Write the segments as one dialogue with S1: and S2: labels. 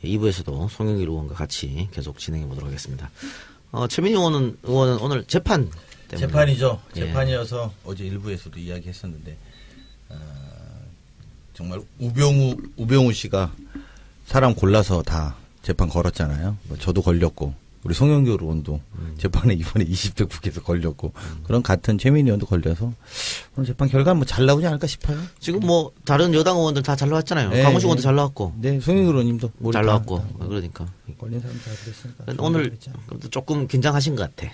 S1: 2부에서도 송영길 의원과 같이 계속 진행해 보도록 하겠습니다. 최민희 의원은 오늘 재판 때문에.
S2: 재판이죠. 재판이어서 어제 1부에서도 이야기했었는데, 정말 우병우 씨가 사람 골라서 다 재판 걸었잖아요. 뭐 저도 걸렸고, 우리 송영길 의원도 재판에 이번에 20대 국회에서 걸렸고, 그런 같은 최민희 의원도 걸려서 오늘 재판 결과는 뭐 잘 나오지 않을까 싶어요.
S1: 지금 뭐 다른 여당 의원들 다 잘 나왔잖아요. 네, 강훈식 의원도 잘 나왔고.
S2: 네, 송영길 의원님도
S1: 잘 나왔고. 그러니까.
S2: 걸린 사람 다 그랬으니까.
S1: 오늘 조금 긴장하신 것 같아.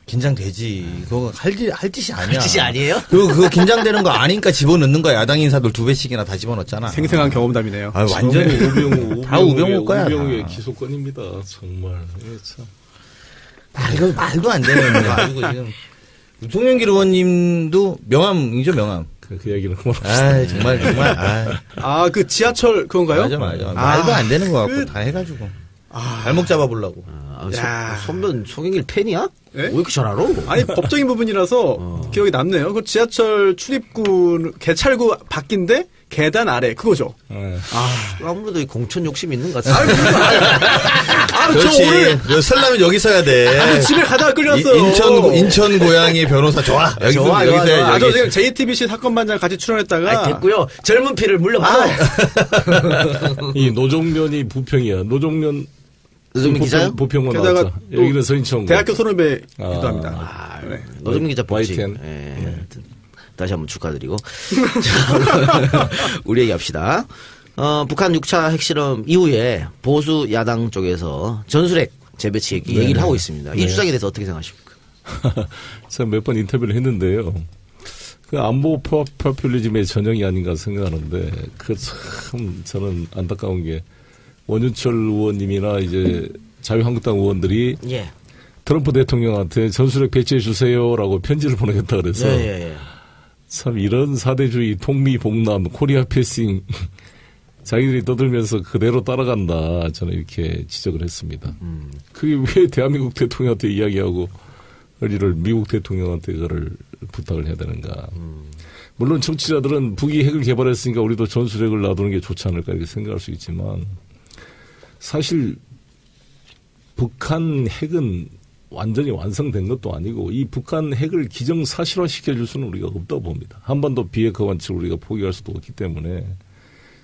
S2: 긴장되지. 그거 할 짓이 아니야.
S1: 할 짓이 아니에요?
S2: 그거 긴장되는 거 아니니까 집어넣는 거야. 야당 인사들 2배씩이나 다 집어넣었잖아.
S3: 생생한 경험담이네요.
S2: 완전히 다 우병우 거야.
S4: 우병우의 기소권입니다. 정말. 참.
S2: 말도 안 되는 거 가지고 지금. 송영길 의원님도 명함이죠, 명함.
S4: 그 얘기는 그만합시다.
S2: 정말.
S3: 그 지하철 그건가요?
S2: 맞아. 말도 안 되는 거 갖고 다 해가지고. 발목 잡아보려고.
S1: 선변 송영길 팬이야?
S3: 네?
S1: 왜 이렇게 잘 알아?
S3: 아니, 법적인 부분이라서 기억이 남네요. 그 지하철 출입구, 개찰구 바뀐데 계단 아래, 그거죠.
S1: 아무래도 이 공천 욕심이 있는 것 같아.
S2: 그렇지. 오늘 설라면 여기 서야 돼.
S3: 집에 가다가 끌렸어요.
S2: 인천 고양이 변호사 좋아. 여기
S1: 좋아.
S3: 저 지금 JTBC 사건반장 같이 출연했다가.
S1: 됐고요. 젊은 피를 물려받아.
S4: 이 노정면이 부평이야. 노정면
S1: 기자요?
S4: 부평만
S3: 게다가
S4: 나왔죠. 여기는 서인청.
S3: 대학교 손후배기도 합니다.
S1: 네. 노정면 기자 복지. 다시 한번 축하드리고. 우리 얘기합시다. 북한 6차 핵실험 이후에 보수 야당 쪽에서 전술핵 재배치 얘기를 하고 있습니다. 이 주장에 대해서 어떻게 생각하십니까?
S4: 제가 몇 번 인터뷰를 했는데요. 그 안보 포퓰리즘의 전형이 아닌가 생각하는데, 그 참 저는 안타까운 게 원윤철 의원님이나 이제 자유한국당 의원들이 트럼프 대통령한테 전술핵 배치해 주세요라고 편지를 보내겠다 그래서 참 이런 사대주의 통미봉남 코리아 패싱 자기들이 떠들면서 그대로 따라간다 저는 이렇게 지적을 했습니다. 그게 왜 대한민국 대통령한테 이야기하고 우리를 미국 대통령한테 그거를 부탁을 해야 되는가. 물론 정치자들은 북이 핵을 개발했으니까 우리도 전술핵을 놔두는 게 좋지 않을까 이렇게 생각할 수 있지만 사실 북한 핵은 완전히 완성된 것도 아니고 이 북한 핵을 기정사실화 시켜줄 수는 우리가 없다고 봅니다. 한반도 비핵화 원칙을 우리가 포기할 수도 없기 때문에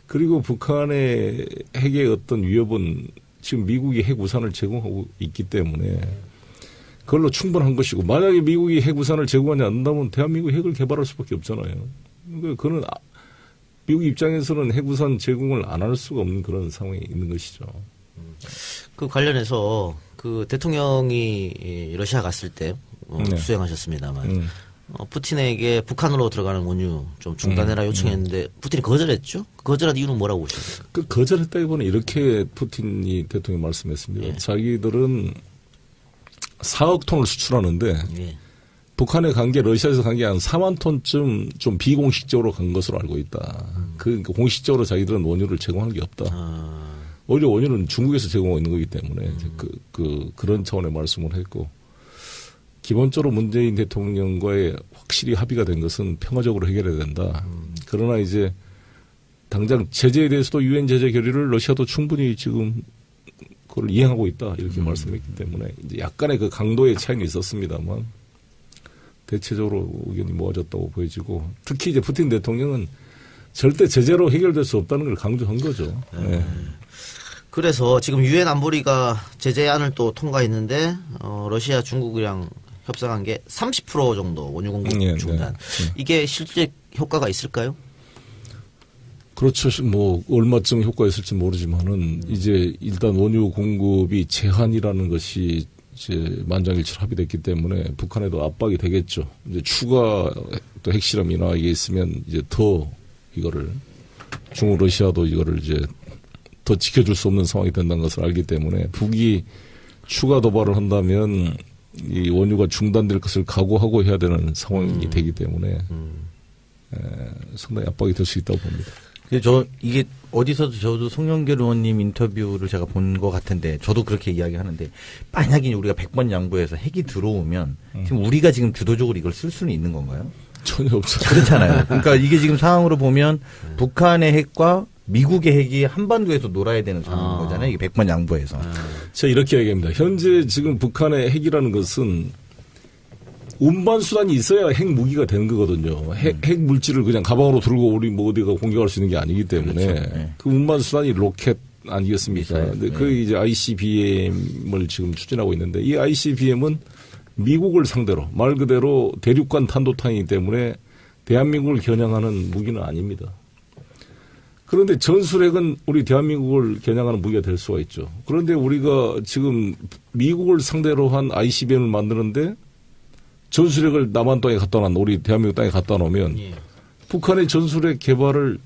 S4: 그리고 북한의 핵의 어떤 위협은 지금 미국이 핵 우산을 제공하고 있기 때문에 그걸로 충분한 것이고 만약에 미국이 핵 우산을 제공하지 않는다면 대한민국이 핵을 개발할 수밖에 없잖아요. 그러니까 그는 미국 입장에서는 핵 우산 제공을 안 할 수가 없는 그런 상황이 있는 것이죠.
S1: 그 관련해서 그 대통령이 러시아 갔을 때 수행하셨습니다만 푸틴에게 북한으로 들어가는 원유 좀 중단해라 요청했는데 푸틴이 거절했죠? 거절한 이유는 뭐라고 보십니까?
S4: 그 거절했다기보다는 이렇게 푸틴이 대통령이 말씀했습니다. 자기들은 4억 톤을 수출하는데 북한에 간 게 러시아에서 간 게 한 4만 톤쯤 좀 비공식적으로 간 것으로 알고 있다. 그러니까 공식적으로 자기들은 원유를 제공하는 게 없다. 오히려 원유는 중국에서 제공하고 있는 거기 때문에 그런 차원의 말씀을 했고 기본적으로 문재인 대통령과의 확실히 합의가 된 것은 평화적으로 해결해야 된다. 그러나 이제 당장 제재에 대해서도 유엔 제재 결의를 러시아도 충분히 지금 그걸 이행하고 있다 이렇게 말씀했기 때문에 이제 약간의 그 강도의 차이는 있었습니다만 대체적으로 의견이 모아졌다고 보여지고 특히 이제 푸틴 대통령은 절대 제재로 해결될 수 없다는 걸 강조한 거죠. 네.
S1: 그래서 지금 유엔 안보리가 제재안을 또 통과했는데 러시아 중국이랑 협상한 게 30% 정도 원유 공급 중단. 이게 실제 효과가 있을까요?
S4: 그렇죠. 뭐 얼마쯤 효과가 있을지 모르지만은 이제 일단 원유 공급이 제한이라는 것이 이제 만장일치로 합의됐기 때문에 북한에도 압박이 되겠죠. 이제 추가 또 핵실험이나 이게 있으면 이제 더 이거를 중국 러시아도 이거를 이제 더 지켜줄 수 없는 상황이 된다는 것을 알기 때문에 북이 추가 도발을 한다면 이 원유가 중단될 것을 각오하고 해야 되는 상황이 되기 때문에 상당히 압박이 될 수 있다고 봅니다.
S2: 이게 어디서도 저도 송영길 의원님 인터뷰를 제가 본 것 같은데 저도 그렇게 이야기하는데 만약에 우리가 100번 양보해서 핵이 들어오면 지금 우리가 지금 주도적으로 이걸 쓸 수는 있는 건가요?
S4: 전혀 없어요.
S2: 그렇잖아요. 그러니까 이게 지금 상황으로 보면 북한의 핵과 미국의 핵이 한반도에서 놀아야 되는 상황인 거잖아요. 이게 백번양보에서.
S4: 제가 이렇게 얘기합니다. 현재 지금 북한의 핵이라는 것은 운반 수단이 있어야 핵 무기가 되는 거거든요. 핵 물질을 그냥 가방으로 들고 우리 뭐 어디가 공격할 수 있는 게 아니기 때문에 그렇죠. 네. 그 운반 수단이 로켓 아니겠습니까? 근데 그 이제 ICBM을 지금 추진하고 있는데 이 ICBM은 미국을 상대로 말 그대로 대륙간 탄도탄이기 때문에 대한민국을 겨냥하는 무기는 아닙니다. 그런데 전술핵은 우리 대한민국을 겨냥하는 무기가 될 수가 있죠. 그런데 우리가 지금 미국을 상대로 한 ICBM을 만드는데 전술핵을 남한 땅에 갖다 놓은 우리 대한민국 땅에 갖다 놓으면 북한의 전술핵 개발을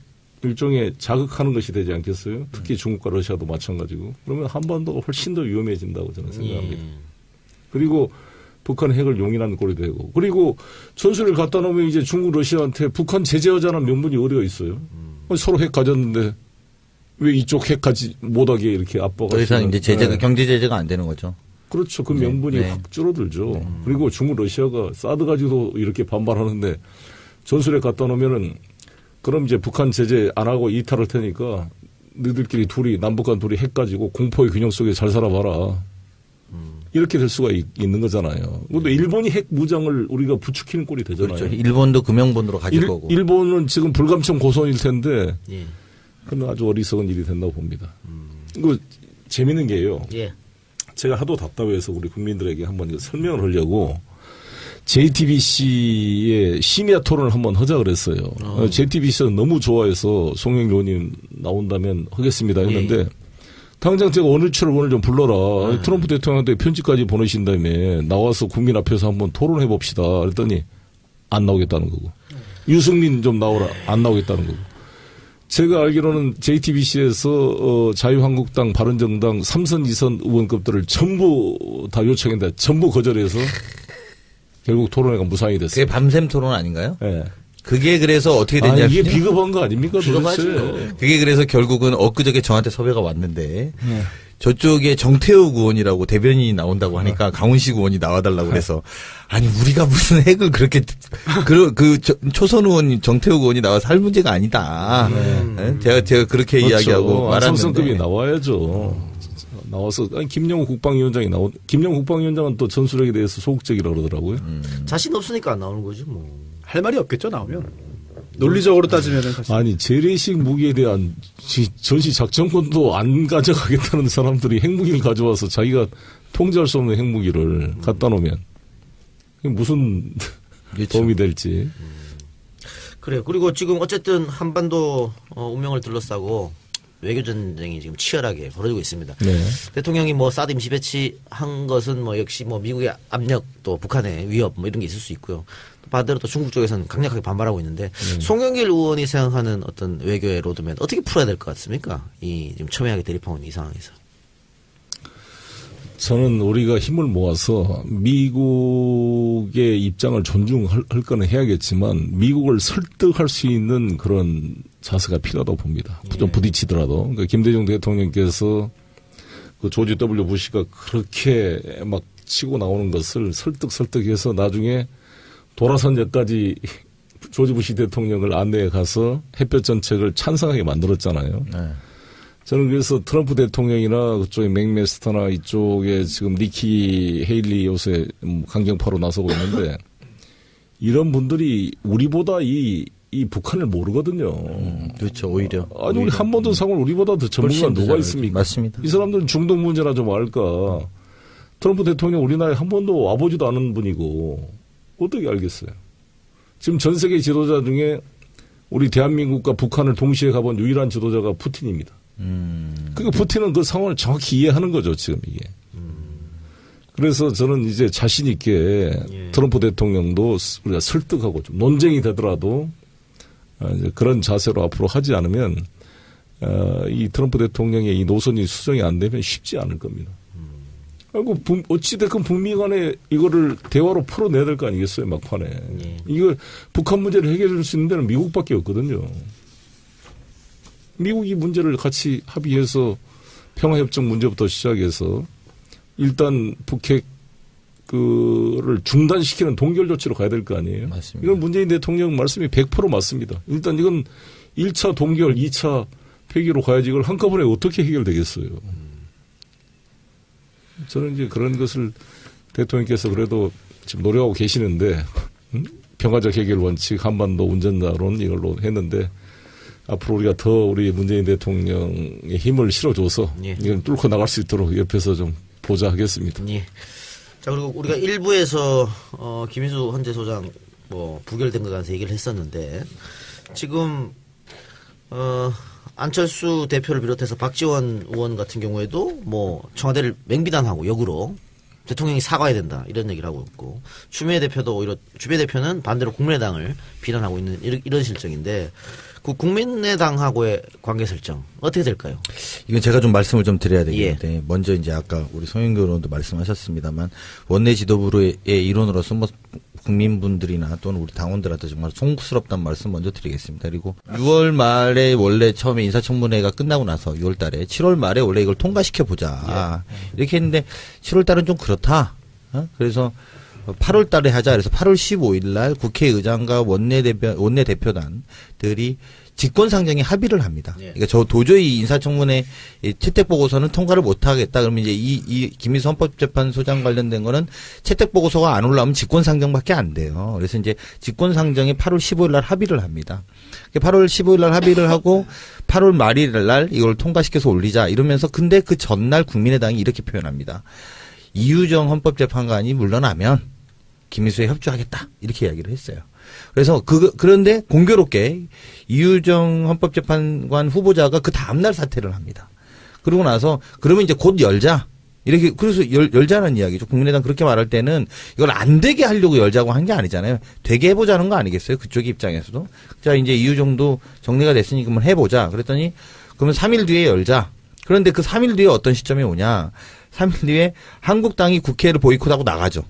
S4: 일종의 자극하는 것이 되지 않겠어요? 특히 중국과 러시아도 마찬가지고. 그러면 한반도가 훨씬 더 위험해진다고 저는 생각합니다. 그리고 북한 핵을 용인하는 꼴이 되고. 그리고 전술핵을 갖다 놓으면 이제 중국, 러시아한테 북한 제재하자는 명분이 어디가 있어요? 서로 핵 가졌는데 왜 이쪽 핵까지 못하게 이렇게 압박을.
S2: 더 이상 이제 제재가, 경제 제재가 안 되는 거죠.
S4: 그렇죠. 그 명분이 확 줄어들죠. 그리고 중국, 러시아가 사드 가지고 이렇게 반발하는데 전술핵 갖다 놓으면은 그럼 이제 북한 제재 안 하고 이탈할 테니까 너희들끼리 둘이 남북한 둘이 핵 가지고 공포의 균형 속에 잘 살아봐라. 이렇게 될 수가 있는 거잖아요. 근데 일본이 핵 무장을 우리가 부추기는 꼴이 되잖아요.
S2: 그렇죠. 일본도 금형본으로 가질 거고.
S4: 일본은 지금 불감청 고소일 텐데 그건 아주 어리석은 일이 된다고 봅니다. 이거 재밌는 게요. 제가 하도 답답해서 우리 국민들에게 한번 설명을 하려고 JTBC의 심야 토론을 한번 하자 그랬어요. JTBC는 너무 좋아해서 송영길 의원님 나온다면 하겠습니다 했는데 당장 제가 어느 주를 오늘 좀 불러라. 트럼프 대통령한테 편지까지 보내신 다음에 나와서 국민 앞에서 한번 토론해 봅시다. 그랬더니 안 나오겠다는 거고. 유승민 좀 나오라. 안 나오겠다는 거고. 제가 알기로는 JTBC에서 자유한국당, 바른정당 3선, 2선 의원급들을 전부 다 요청했는데 전부 거절해서 결국 토론회가 무산이 됐어요.
S2: 그게 밤샘 토론 아닌가요?
S4: 네.
S2: 그게 그래서 어떻게 됐냐면
S4: 이게 비겁한 거 아닙니까? 도대체.
S2: 그게 그래서 결국은 엊그저께 저한테 섭외가 왔는데 저쪽에 정태욱 의원이라고 대변인이 나온다고 하니까 강훈식 의원이 나와달라고 그래서 아니 우리가 무슨 핵을 그렇게 초선 의원 정태욱 의원이 나와서 할 문제가 아니다. 제가 그렇게
S4: 그렇죠.
S2: 이야기하고 말았는데
S4: 삼성급이 나와야죠. 나와서 김영우 국방위원장이 김영우 국방위원장은 또 전술핵에 대해서 소극적이라고 그러더라고요.
S1: 자신 없으니까 안 나오는 거지 뭐.
S3: 할 말이 없겠죠 나오면. 논리적으로 따지면은 사실.
S4: 아니 재래식 무기에 대한 전시 작전권도 안 가져가겠다는 사람들이 핵무기를 가져와서 자기가 통제할 수 없는 핵무기를 갖다 놓으면 무슨 도움이 될지.
S1: 그래요. 그리고 지금 어쨌든 한반도 운명을 둘러싸고 외교 전쟁이 지금 치열하게 벌어지고 있습니다. 대통령이 뭐 사드 임시 배치한 것은 뭐 역시 뭐 미국의 압력 또 북한의 위협 뭐 이런 게 있을 수 있고요. 반대로 또 중국 쪽에서는 강력하게 반발하고 있는데 송영길 의원이 생각하는 어떤 외교의 로드맵 어떻게 풀어야 될 것 같습니까? 이 지금 첨예하게 대립하고 있는 이 상황에서.
S4: 저는 우리가 힘을 모아서 미국의 입장을 존중할 거는 해야겠지만 미국을 설득할 수 있는 그런 자세가 필요하다고 봅니다. 좀 부딪히더라도. 그러니까 김대중 대통령께서 그 조지 W. 부시가 그렇게 막 치고 나오는 것을 설득해서 나중에 돌아선제까지 조지 부시 대통령을 안내해 가서 햇볕 정책을 찬성하게 만들었잖아요. 저는 그래서 트럼프 대통령이나 그쪽에 맥메스터나 이쪽에 지금 니키 헤일리 요새 강경파로 나서고 있는데 이런 분들이 우리보다 이 북한을 모르거든요.
S2: 그렇죠. 오히려.
S4: 아니 우리 한반도 상황을 우리보다 더 전문가 누가 있습니까?
S2: 맞습니다.
S4: 이 사람들은 중동 문제나 좀 알까. 트럼프 대통령 우리나라에 한 번도 와보지도 않은 분이고 어떻게 알겠어요? 지금 전 세계 지도자 중에 우리 대한민국과 북한을 동시에 가본 유일한 지도자가 푸틴입니다. 그러니까 푸틴은 그 상황을 정확히 이해하는 거죠, 지금 이게. 그래서 저는 이제 자신 있게 트럼프 대통령도 우리가 설득하고 좀 논쟁이 되더라도 이제 그런 자세로 앞으로 하지 않으면 이 트럼프 대통령의 이 노선이 수정이 안 되면 쉽지 않을 겁니다. 그리고 어찌됐건 북미 간에 이거를 대화로 풀어내야 될 거 아니겠어요, 막판에. 이거 북한 문제를 해결할 수 있는 데는 미국밖에 없거든요. 미국이 문제를 같이 합의해서 평화협정 문제부터 시작해서 일단 북핵 그를 중단시키는 동결 조치로 가야 될 거 아니에요.
S2: 맞습니다.
S4: 이건 문재인 대통령 말씀이 100% 맞습니다. 일단 이건 1차 동결, 2차 폐기로 가야지 이걸 한꺼번에 어떻게 해결되겠어요. 저는 이제 그런 것을 대통령께서 그래도 지금 노력하고 계시는데 평화적 해결 원칙, 한반도 운전자론 이걸로 했는데 앞으로 우리가 더 우리 문재인 대통령의 힘을 실어줘서
S1: 예.
S4: 이걸 뚫고 나갈 수 있도록 옆에서 좀 보자 하겠습니다.
S1: 예. 자, 그리고 우리가 1부에서 김인수 헌재 소장 부결된 것 관해서 얘기를 했었는데 지금 안철수 대표를 비롯해서 박지원 의원 같은 경우에도 청와대를 맹비난하고 역으로 대통령이 사과해야 된다 이런 얘기를 하고 있고 추미애 대표도 오히려 추미애 대표는 반대로 국민의당을 비난하고 있는 이런 실정인데 그 국민의당하고의 관계 설정 어떻게 될까요?
S2: 이건 제가 좀 말씀을 좀 드려야 되겠는데 예. 먼저 이제 아까 우리 송영교 의원도 말씀하셨습니다만 원내 지도부의 이론으로서 국민분들이나 또는 우리 당원들한테 정말 송구스럽다는 말씀 먼저 드리겠습니다. 그리고 6월 말에 원래 처음에 인사청문회가 끝나고 나서 6월 달에 7월 말에 원래 이걸 통과시켜 보자. 예. 이렇게 했는데 7월 달은 좀 그렇다. 그래서 8월 달에 하자. 그래서 8월 15일 날 국회의장과 원내대표단들이 직권상정에 합의를 합니다. 예. 그러니까 저 도저히 인사청문회 채택보고서는 통과를 못하겠다. 그러면 이제 이 김인수 헌법재판소장 관련된 거는 채택보고서가 안 올라오면 직권상정밖에 안 돼요. 그래서 이제 직권상정에 8월 15일 날 합의를 합니다. 8월 15일 날 합의를 하고 8월 말일 날 이걸 통과시켜서 올리자 이러면서 근데 그 전날 국민의당이 이렇게 표현합니다. 이유정 헌법재판관이 물러나면 김인수에 협조하겠다 이렇게 이야기를 했어요. 그래서 그런데 공교롭게 이유정 헌법재판관 후보자가 그 다음날 사퇴를 합니다. 그러고 나서 그러면 이제 곧 열자 이렇게 그래서 열자는 이야기죠. 국민의당 그렇게 말할 때는 이걸 안 되게 하려고 열자고 한 게 아니잖아요. 되게 해보자는 거 아니겠어요? 그쪽 입장에서도. 자 이제 이유정도 정리가 됐으니 그러면 해보자. 그랬더니 그러면 3일 뒤에 열자. 그런데 그 3일 뒤에 어떤 시점이 오냐. 3일 뒤에 한국당이 국회를 보이콧하고 나가죠.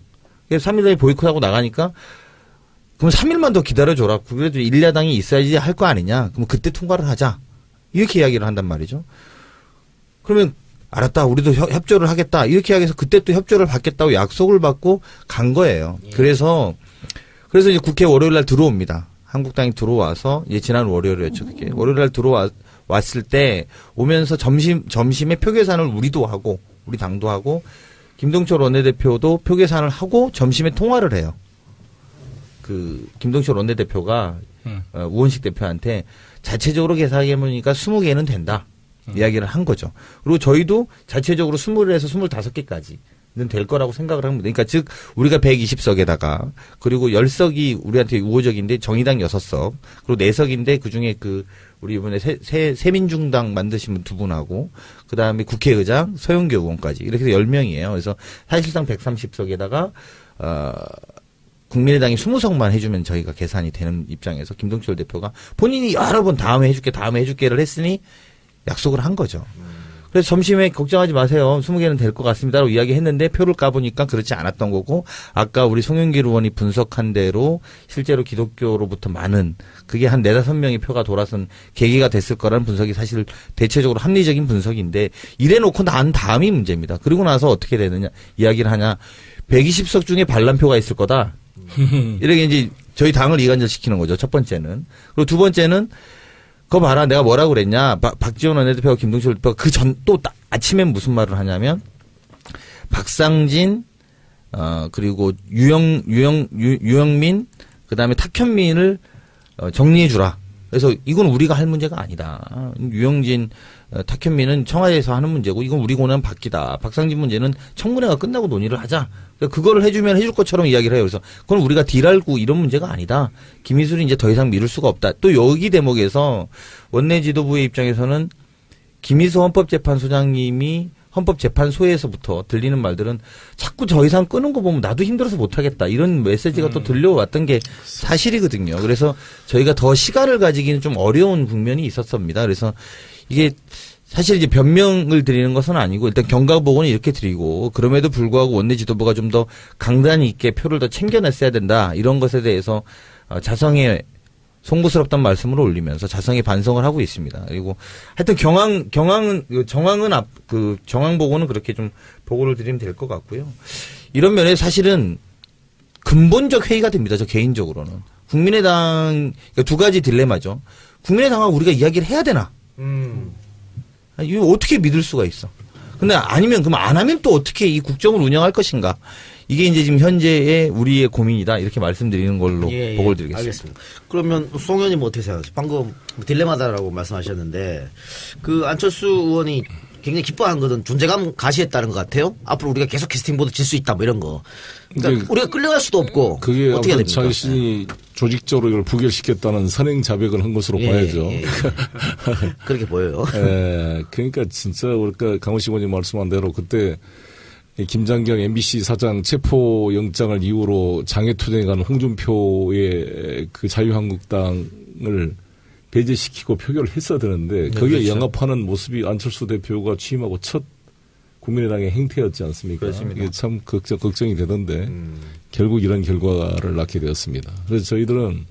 S2: 그래서 3일 뒤에 보이콧하고 나가니까 그럼 3일만 더 기다려줘라. 그래도 일야당이 있어야지 할 거 아니냐. 그럼 그때 통과를 하자. 이렇게 이야기를 한단 말이죠. 그러면 알았다. 우리도 협조를 하겠다. 이렇게 이야기해서 그때 또 협조를 받겠다고 약속을 받고 간 거예요. 그래서 이제 국회 월요일 날 들어옵니다. 한국당이 들어와서 이제 지난 월요일이었죠. 그게. 월요일 날 왔을 때 오면서 점심에 표계산을 우리도 하고 우리 당도 하고 김동철 원내대표도 표계산을 하고 점심에 통화를 해요. 그 김동철 원내대표가 우원식 대표한테 자체적으로 계산해보니까 20개는 된다. 이야기를 한 거죠. 그리고 저희도 자체적으로 20에서 25개까지는 될 거라고 생각을 합니다. 그러니까 즉 우리가 120석에다가 그리고 10석이 우리한테 우호적인데 정의당 6석 그리고 4석인데 그중에 우리 이번에 새민중당 만드신 분 2분하고 그다음에 국회의장 서영교 의원까지 이렇게 해서 10명이에요. 그래서 사실상 130석에다가 국민의당이 20석만 해주면 저희가 계산이 되는 입장에서 김동철 대표가 본인이 여러 번 다음에 해줄게를 했으니 약속을 한 거죠. 그래서 점심에 걱정하지 마세요. 20개는 될 것 같습니다라고 이야기했는데 표를 까보니까 그렇지 않았던 거고 아까 우리 송영길 의원이 분석한 대로 실제로 기독교로부터 많은 그게 한 4-5명의 표가 돌아선 계기가 됐을 거라는 분석이 사실 대체적으로 합리적인 분석인데 이래놓고 난 다음이 문제입니다. 그리고 나서 어떻게 되느냐 이야기를 하냐 120석 중에 반란표가 있을 거다. 이렇게 이제 저희 당을 이간질시키는 거죠. 첫 번째는. 그리고 두 번째는 그거 봐라. 내가 뭐라고 그랬냐. 박지원 원내대표와 김동철 대표가 또 아침엔 무슨 말을 하냐면 박상진 그리고 유영민 그다음에 탁현민을 정리해 주라. 그래서 이건 우리가 할 문제가 아니다. 유영진 탁현민은 청와대에서 하는 문제고 이건 우리 권한 받기다. 박상진 문제는 청문회가 끝나고 논의를 하자. 그거를 해주면 해줄 것처럼 이야기를 해요. 그래서 그건 우리가 딜할고 이런 문제가 아니다. 김인수를 이제 더 이상 미룰 수가 없다. 또 여기 대목에서 원내 지도부의 입장에서는 김인수 헌법재판소장님이 헌법재판소에서부터 들리는 말들은 자꾸 더 이상 끄는 거 보면 나도 힘들어서 못하겠다. 이런 메시지가 또 들려왔던 게 사실이거든요. 그래서 저희가 더 시간을 가지기는 좀 어려운 국면이 있었습니다. 그래서 이게 사실 이제 변명을 드리는 것은 아니고 일단 경과보고는 이렇게 드리고 그럼에도 불구하고 원내 지도부가 좀 더 강단 있게 표를 더 챙겨냈어야 된다. 이런 것에 대해서 자성의 송구스럽다는 말씀을 올리면서 자성의 반성을 하고 있습니다. 그리고 하여튼 정황 보고는 그렇게 좀 보고를 드리면 될 것 같고요. 이런 면에 사실은 근본적 회의가 됩니다. 저 개인적으로는. 국민의당, 그러니까 두 가지 딜레마죠. 국민의당하고 우리가 이야기를 해야 되나? 이거 어떻게 믿을 수가 있어? 근데 아니면 그럼 안 하면 또 어떻게 이 국정을 운영할 것인가? 이게 이제 지금 현재의 우리의 고민이다 이렇게 말씀드리는 걸로 보고를 드리겠습니다.
S1: 알겠습니다. 그러면 송 의원님 어떻게 생각하세요? 방금 딜레마다라고 말씀하셨는데 그 안철수 의원이 굉장히 기뻐하는 것은 존재감 가시했다는 것 같아요. 앞으로 우리가 계속 캐스팅보드 질 수 있다 뭐 이런 거. 그러니까 우리가 끌려갈 수도 없고.
S4: 그게
S1: 어떻게 됩니까?
S4: 자신이 조직적으로 이걸 부결시켰다는 선행 자백을 한 것으로 봐야죠.
S1: 그렇게 보여요.
S4: 그러니까 진짜 우리가 강호식 의원님 말씀한 대로 그때 김장경 MBC 사장 체포영장을 이유로 장외투쟁에 가는 홍준표의 그 자유한국당을 배제시키고 표결을 했어야 되는데 거기에 그렇죠. 영합하는 모습이 안철수 대표가 취임하고 첫 국민의당의 행태였지 않습니까?
S2: 그렇습니다.
S4: 이게 참 걱정이 되던데 결국 이런 결과를 낳게 되었습니다. 그래서 저희들은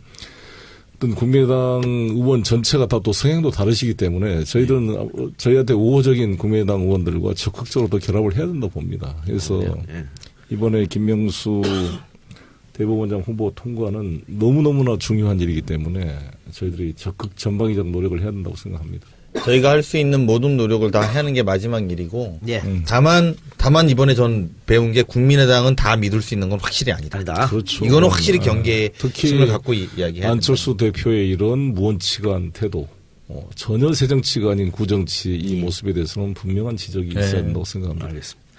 S4: 어떤 국민의당 의원 전체가 다 또 성향도 다르시기 때문에 저희들은 저희한테 우호적인 국민의당 의원들과 적극적으로 더 결합을 해야 된다고 봅니다. 그래서 이번에 김명수 대법원장 후보 통과는 너무너무나 중요한 일이기 때문에 저희들이 적극 전방위적 노력을 해야 된다고 생각합니다.
S2: 저희가 할 수 있는 모든 노력을 다 하는 게 마지막 일이고 다만 이번에 전 배운 게 국민의당은 다 믿을 수 있는 건 확실히 아니다.
S4: 그렇죠.
S2: 이거는 확실히 경계심을 갖고 이야기해야
S4: 안철수 대표의 이런 무언치간 태도 전혀 새 정치가 아닌 구정치 이 모습에 대해서는 분명한 지적이 있어야 된다고 생각합니다.
S1: 알겠습니다.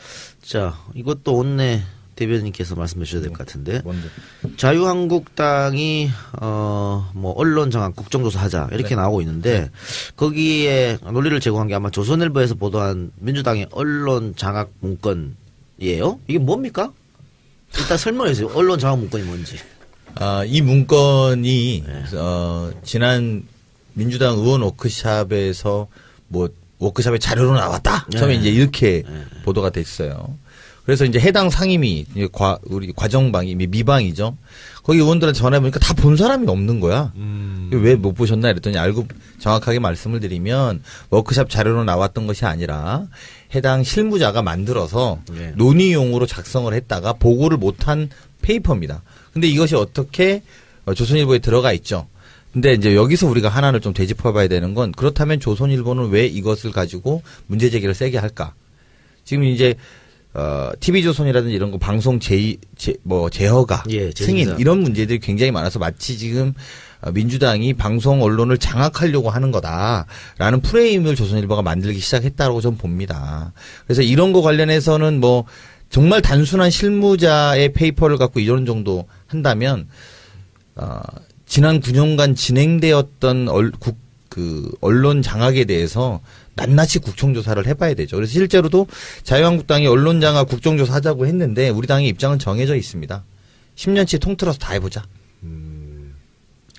S1: 자, 이것도 원내 대변인께서 말씀해 주셔야 될 것 같은데.
S2: 뭔데?
S1: 자유한국당이 뭐 언론 장악 국정조사 하자 이렇게 나오고 있는데 거기에 논리를 제공한 게 아마 조선일보에서 보도한 민주당의 언론 장악 문건이에요. 이게 뭡니까? 일단 설명해 주세요. 언론 장악 문건이 뭔지.
S2: 이 문건이 지난 민주당 의원 워크샵에서 뭐 워크샵에 자료로 나왔다. 처음에 이제 이렇게 보도가 됐어요. 그래서 이제 해당 상임위, 우리 과정방이 미방이죠. 거기 의원들한테 전화해보니까 다 본 사람이 없는 거야. 왜 못 보셨나 이랬더니 알고 정확하게 말씀을 드리면 워크샵 자료로 나왔던 것이 아니라 해당 실무자가 만들어서 논의용으로 작성을 했다가 보고를 못한 페이퍼입니다. 근데 이것이 어떻게 조선일보에 들어가 있죠. 근데 이제 여기서 우리가 하나를 좀 되짚어봐야 되는 건 그렇다면 조선일보는 왜 이것을 가지고 문제 제기를 세게 할까? 지금 이제 TV조선이라든지 이런 거 방송 제허가, 승인, 이런 문제들이 굉장히 많아서 마치 지금 민주당이 방송 언론을 장악하려고 하는 거다라는 프레임을 조선일보가 만들기 시작했다고 저는 봅니다. 그래서 이런 거 관련해서는 뭐 정말 단순한 실무자의 페이퍼를 갖고 이런 정도 한다면, 지난 9년간 진행되었던 언론 장악에 대해서 낱낱이 국정조사를 해봐야 되죠. 그래서 실제로도 자유한국당이 언론장악 국정조사 하자고 했는데 우리 당의 입장은 정해져 있습니다. 10년치 통틀어서 다 해보자.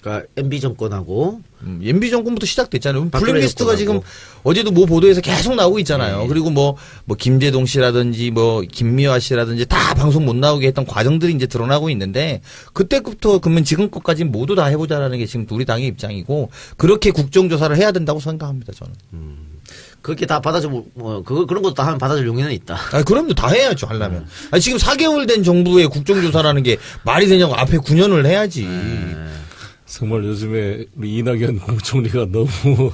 S1: 그러니까 MB 정권하고
S2: MB 정권부터 시작됐잖아요. 블랙리스트가 지금 어제도 뭐 보도에서 계속 나오고 있잖아요. 그리고 뭐 김재동 씨라든지 뭐 김미화 씨라든지 다 방송 못 나오게 했던 과정들이 이제 드러나고 있는데 그때부터 그러면 지금껏까지 모두 다 해보자라는 게 지금 우리 당의 입장이고 그렇게 국정조사를 해야 된다고 생각합니다. 저는.
S1: 그렇게 다 받아주고 그런 것도 다 하면 받아줄 용의는 있다.
S2: 그럼요. 다 해야죠. 하려면. 지금 4개월 된 정부의 국정조사라는 게 말이 되냐고 앞에 9년을 해야지.
S4: 정말 요즘에 우리 이낙연 국총리가 너무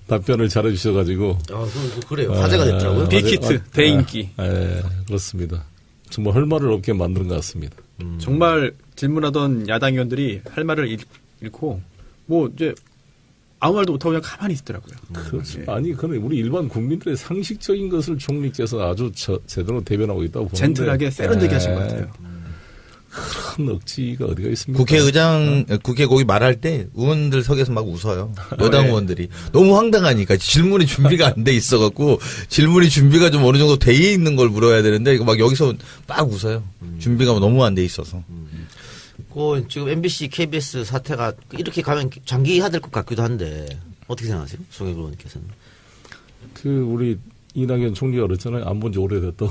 S4: 답변을 잘해 주셔가지고.
S1: 그래요. 화제가 됐더라고요.
S3: 빅히트, 대인기.
S4: 그렇습니다. 정말 할 말을 없게 만드는 것 같습니다.
S3: 정말 질문하던 야당 의원들이 할 말을 잃고 뭐 이제 아무 말도 못하고 그냥 가만히 있더라고요.
S4: 그렇죠. 아니, 근데 우리 일반 국민들의 상식적인 것을 총리께서 아주 제대로 대변하고 있다고 보는데.
S3: 젠틀하게 세련되게 하신 것 같아요.
S4: 큰 억지가 어디가 있습니까?
S2: 국회 거기 말할 때 의원들 석에서 막 웃어요. 여당 의원들이. 너무 황당하니까 질문이 준비가 안 돼 있어갖고 질문이 준비가 좀 어느 정도 돼 있는 걸 물어야 되는데 막 여기서 막 웃어요. 준비가 너무 안 돼 있어서.
S1: 지금 MBC, KBS 사태가 이렇게 가면 장기화 될 것 같기도 한데 어떻게 생각하세요? 송혜교 의원님께서는.
S4: 우리 이낙연 총리가 그랬잖아요. 안 본 지 오래됐다고.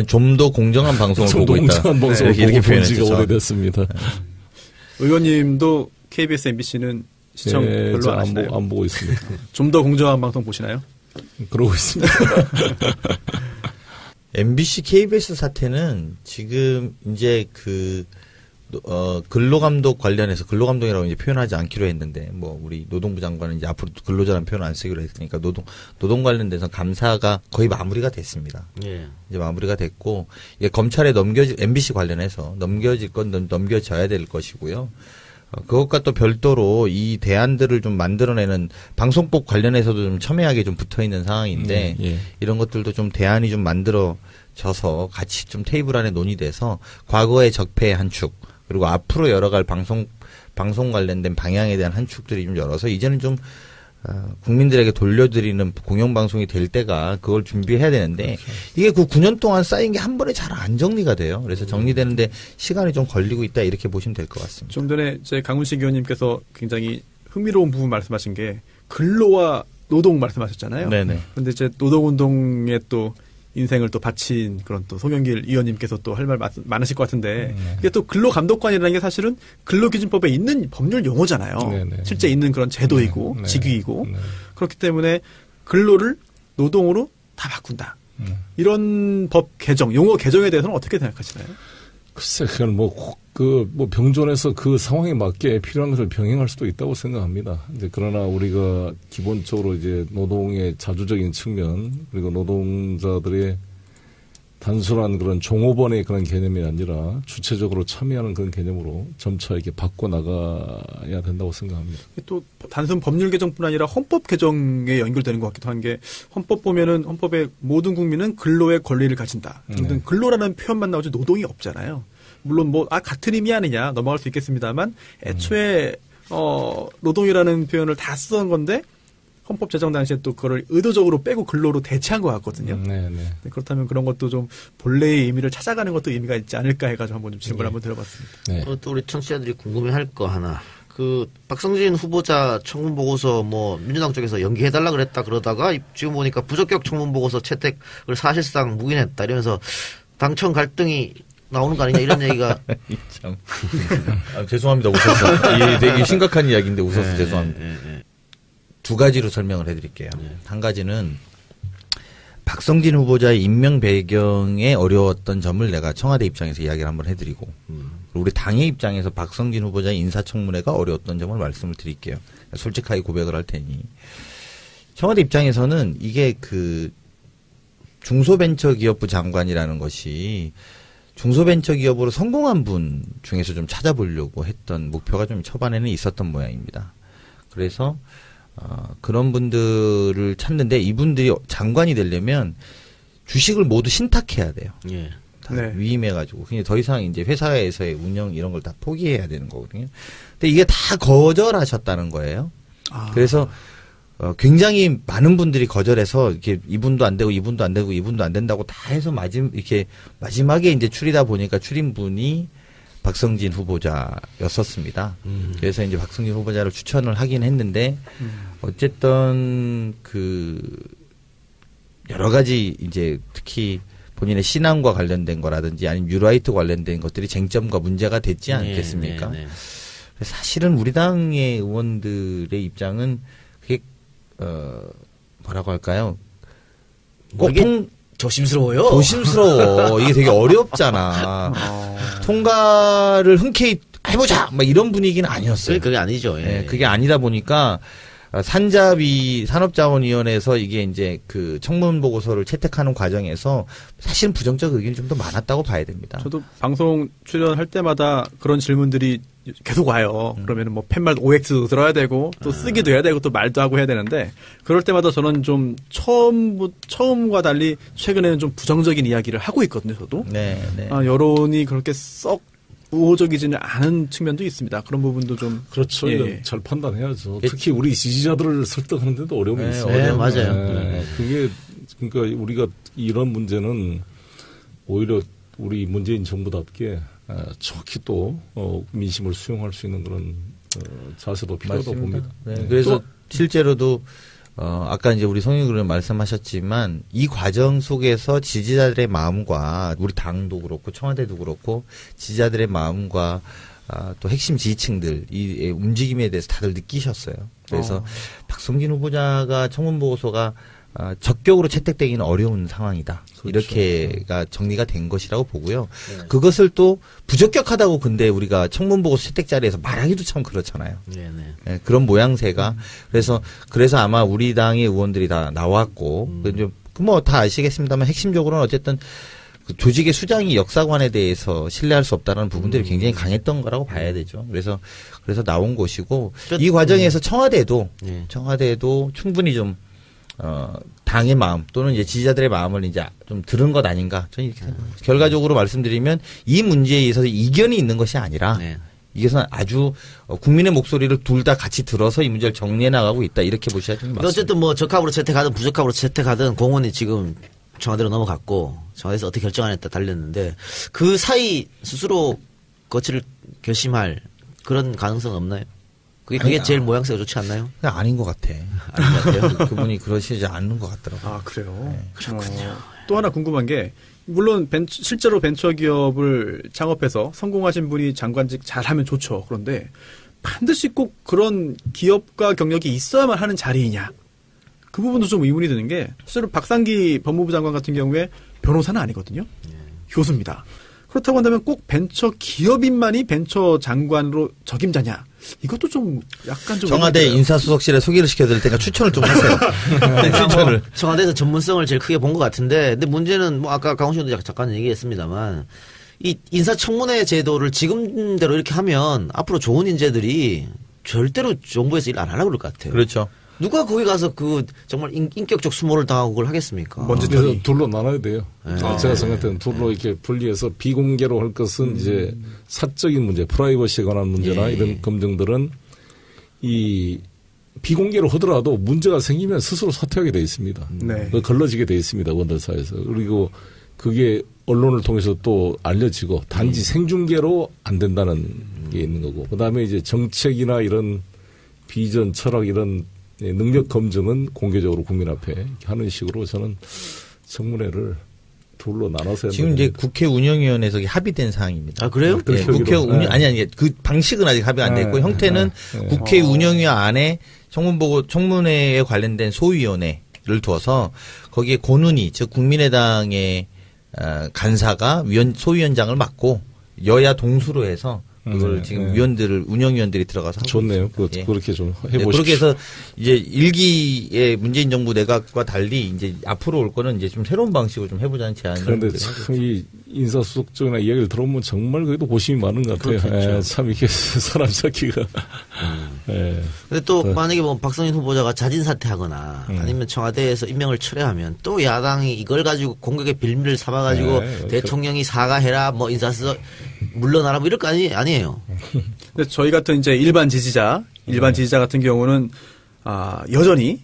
S2: 좀 더 공정한 방송을 보고 있다.
S4: 공정한 방송을 보고 본 지가 오래됐습니다.
S3: 의원님도 KBS, MBC는 시청 별로 안 하시나요?
S4: 안 보고 있습니다.
S3: 좀 더 공정한 방송 보시나요?
S4: 그러고 있습니다.
S2: MBC, KBS 사태는 지금 이제 근로감독 관련해서 근로감독이라고 이제 표현하지 않기로 했는데, 뭐, 우리 노동부 장관은 이제 앞으로 근로자라는 표현 안 쓰기로 했으니까 노동 관련돼서 감사가 거의 마무리가 됐습니다.
S1: 예.
S2: 이제 마무리가 됐고, 이게 검찰에 MBC 관련해서 넘겨질 건 넘겨져야 될 것이고요. 그것과 또 별도로 이 대안들을 좀 만들어내는 방송법 관련해서도 좀 첨예하게 좀 붙어 있는 상황인데,
S4: 예.
S2: 이런 것들도 좀 대안이 좀 만들어져서 같이 좀 테이블 안에 논의돼서 과거의 적폐의 한 축, 그리고 앞으로 열어갈 방송 관련된 방향에 대한 한 축들이 좀 열어서 이제는 좀 국민들에게 돌려드리는 공영방송이 될 때가 그걸 준비해야 되는데, 그렇죠. 이게 그 9년 동안 쌓인 게 한 번에 잘 안 정리가 돼요. 그래서 정리되는데 시간이 좀 걸리고 있다, 이렇게 보시면 될 것 같습니다.
S3: 좀 전에 이제 강훈식 의원님께서 굉장히 흥미로운 부분 말씀하신 게 근로와 노동 말씀하셨잖아요.
S2: 네네.
S3: 그런데 이제 노동운동에 또 인생을 또 바친 그런 또 송영길 의원님께서 또 할 말 많으실 것 같은데, 이게 또 근로감독관이라는 게 사실은 근로기준법에 있는 법률 용어잖아요. 네네. 실제 있는 그런 제도이고 네네. 직위이고 네네. 그렇기 때문에 근로를 노동으로 다 바꾼다. 이런 법 개정, 용어 개정에 대해서는 어떻게 생각하시나요?
S4: 글쎄, 그건 병존해서 그 상황에 맞게 필요한 것을 병행할 수도 있다고 생각합니다. 이제 그러나 우리가 기본적으로 이제 노동의 자주적인 측면, 그리고 노동자들의 단순한 그런 종업원의 그런 개념이 아니라 주체적으로 참여하는 그런 개념으로 점차 이렇게 바꿔나가야 된다고 생각합니다.
S3: 또 단순 법률 개정뿐 아니라 헌법 개정에 연결되는 것 같기도 한 게, 헌법 보면은 헌법에 모든 국민은 근로의 권리를 가진다 등등 근로라는 표현만 나오지 노동이 없잖아요. 물론 같은 의미 아니냐 넘어갈 수 있겠습니다만, 애초에 노동이라는 표현을 다 쓰던 건데 헌법 제정 당시에 또 그걸 의도적으로 빼고 근로로 대체한 것 같거든요. 그렇다면 그런 것도 좀 본래의 의미를 찾아가는 것도 의미가 있지 않을까 해가지고 한번 좀 질문을 한번 드려봤습니다.
S1: 또 우리 청취자들이 궁금해할 거 하나. 박성진 후보자 청문 보고서 민주당 쪽에서 연기해달라 그랬다 그러다가 지금 보니까 부적격 청문 보고서 채택을 사실상 묵인했다 이러면서 당청 갈등이 나오는 거 아니냐 이런 얘기가.
S2: 참. 죄송합니다. 웃어서. 되게 심각한 이야기인데 웃어서 죄송합니다. 두 가지로 설명을 해드릴게요. 한 가지는 박성진 후보자의 임명 배경에 어려웠던 점을 내가 청와대 입장에서 이야기를 한번 해드리고, 우리 당의 입장에서 박성진 후보자의 인사청문회가 어려웠던 점을 말씀을 드릴게요. 솔직하게 고백을 할 테니, 청와대 입장에서는 이게 중소벤처기업부 장관이라는 것이 중소벤처기업으로 성공한 분 중에서 좀 찾아보려고 했던 목표가 좀 초반에는 있었던 모양입니다. 그래서 그런 분들을 찾는데, 이분들이 장관이 되려면 주식을 모두 신탁해야 돼요.
S1: 예.
S2: 다 위임해가지고. 그냥 더 이상 이제 회사에서의 운영 이런 걸 다 포기해야 되는 거거든요. 근데 이게 다 거절하셨다는 거예요. 그래서 굉장히 많은 분들이 거절해서 이렇게 이분도 안 되고 이분도 안 되고 이분도 안 된다고 다 해서 이렇게 마지막에 이제 추리다 보니까 추린분이 박성진 후보자였었습니다. 그래서 이제 박성진 후보자를 추천을 하긴 했는데, 어쨌든 여러 가지 이제 특히 본인의 신앙과 관련된 거라든지 아니면 뉴라이트 관련된 것들이 쟁점과 문제가 됐지 않겠습니까? 사실은 우리 당의 의원들의 입장은 그게 뭐라고 할까요? 꼭
S1: 조심스러워요.
S2: 조심스러워. 이게 되게 어렵잖아. 통과를 흔쾌히 해보자! 이런 분위기는 아니었어요.
S1: 그게 아니죠.
S2: 그게 아니다 보니까, 산업자원위원회에서 이게 이제 청문 보고서를 채택하는 과정에서 사실은 부정적 의견이 좀 더 많았다고 봐야 됩니다.
S3: 저도 방송 출연할 때마다 그런 질문들이 계속 와요. 그러면 팻말 OX도 들어야 되고, 또 쓰기도 해야 되고, 또 말도 하고 해야 되는데, 그럴 때마다 저는 좀 처음과 달리 최근에는 좀 부정적인 이야기를 하고 있거든요, 저도. 여론이 그렇게 썩 우호적이지는 않은 측면도 있습니다. 그런 부분도 좀.
S4: 그렇죠. 잘 판단해야죠. 특히 우리 지지자들을 설득하는데도 어려움이 있어요.
S1: 맞아요.
S4: 그러니까 우리가 이런 문제는 오히려 우리 문재인 정부답게 정확히 또 민심을 수용할 수 있는 그런 자세도 필요하다고 봅니다.
S2: 그래서 실제로도 아까 이제 우리 송영길 의원 말씀하셨지만, 이 과정 속에서 지지자들의 마음과 우리 당도 그렇고 청와대도 그렇고 지지자들의 마음과 또 핵심 지지층들 이 움직임에 대해서 다들 느끼셨어요. 그래서 박성진 후보자가 청문 보고서가 적격으로 채택되기는 어려운 상황이다. 그렇죠. 이렇게가 정리가 된 것이라고 보고요. 네. 그것을 또 부적격하다고 근데 우리가 청문보고서 채택 자리에서 말하기도 참 그렇잖아요. 네, 네, 그런 모양새가 그래서 아마 우리 당의 의원들이 다 나왔고 뭐 다 아시겠습니다만 핵심적으로는 어쨌든 그 조직의 수장이 역사관에 대해서 신뢰할 수 없다는 부분들이 굉장히 강했던 거라고 봐야 되죠. 그래서 나온 것이고 이 과정에서 청와대도 충분히 좀 당의 마음 또는 이제 지지자들의 마음을 이제 좀 들은 것 아닌가 저는 이렇게 생각합니다. 결과적으로 말씀드리면 이 문제에 있어서 이견이 있는 것이 아니라 이것은 아주 국민의 목소리를 둘 다 같이 들어서 이 문제를 정리해 나가고 있다 이렇게 보셔야 됩니다.
S1: 어쨌든 뭐 적합으로 채택하든 부적합으로 채택하든 공원이 지금 청와대로 넘어갔고 청와대에서 어떻게 결정하냐에 따라 달렸는데 그 사이 스스로 거취를 결심할 그런 가능성은 없나요? 그게 제일 모양새가 좋지 않나요?
S2: 아닌 것 같아. 아닌 것 같아요. 그분이 그러시지 않는 것 같더라고요.
S3: 아 그래요?
S2: 네.
S1: 그렇군요.
S3: 또 하나 궁금한 게 물론 실제로 벤처기업을 창업해서 성공하신 분이 장관직 잘하면 좋죠. 그런데 반드시 꼭 그런 기업가 경력이 있어야만 하는 자리이냐. 그 부분도 좀 의문이 드는 게 실제로 박상기 법무부 장관 같은 경우에 변호사는 아니거든요. 교수입니다. 그렇다고 한다면 꼭 벤처 기업인만이 벤처 장관으로 적임자냐. 이것도 좀 약간 좀
S2: 청와대 인사수석실에 소개를 시켜드릴 테니까 추천을 좀 하세요. 추천을.
S1: 청와대에서 전문성을 제일 크게 본 것 같은데 근데 문제는 뭐 아까 강훈 씨도 잠깐 얘기했습니다만 이 인사청문회 제도를 지금대로 이렇게 하면 앞으로 좋은 인재들이 절대로 정부에서 일 안 하려고 그럴 것 같아요.
S2: 그렇죠.
S1: 누가 거기 가서 그 정말 인격적 수모를 당하고 그걸 하겠습니까?
S4: 그래서 둘로 나눠야 돼요. 제가 생각할 때는 둘로 이렇게 분리해서 비공개로 할 것은 이제 사적인 문제, 프라이버시에 관한 문제나 이런 검증들은 이 비공개로 하더라도 문제가 생기면 스스로 사퇴하게 돼 있습니다. 네. 걸러지게 돼 있습니다. 원들사에서. 그리고 그게 언론을 통해서 또 알려지고 단지 생중계로 안 된다는 게 있는 거고. 그다음에 이제 정책이나 이런 비전, 철학 이런 능력 검증은 공개적으로 국민 앞에 하는 식으로 저는 청문회를 둘로 나눠서
S2: 지금 이제 국회 운영위원회에서 합의된 사항입니다.
S1: 아 그래요?
S2: 네, 국회 운영 아니 그 방식은 아직 합의 안 됐고 형태는 국회 운영위원 안에 청문회에 관련된 소위원회를 두어서 거기에 권은희 즉 국민의당의 간사가 소위원장을 맡고 여야 동수로 해서 그걸 지금 운영위원들이 들어가서 하고
S4: 좋네요. 그렇게 좀 해보십시오.
S2: 그렇게 해서 이제 1기의 문재인 정부 내각과 달리 이제 앞으로 올 거는 이제 좀 새로운 방식으로 좀 해보자는 제안을.
S4: 그런데 참 이 인사수석 쪽이나 이야기를 들어보면 정말 그래도 고심이 많은 것 같아요. 참 이게 사람 찾기가.
S1: 근데 또 만약에 뭐 박성인 후보자가 자진 사퇴하거나 아니면 청와대에서 임명을 철회하면 또 야당이 이걸 가지고 공격의 빌미를 삼아가지고 대통령이 사과해라 뭐 인사수석 물러나라 뭐 이럴 거 아니에요.
S3: 근데 저희 같은 이제 일반 지지자 같은 경우는 여전히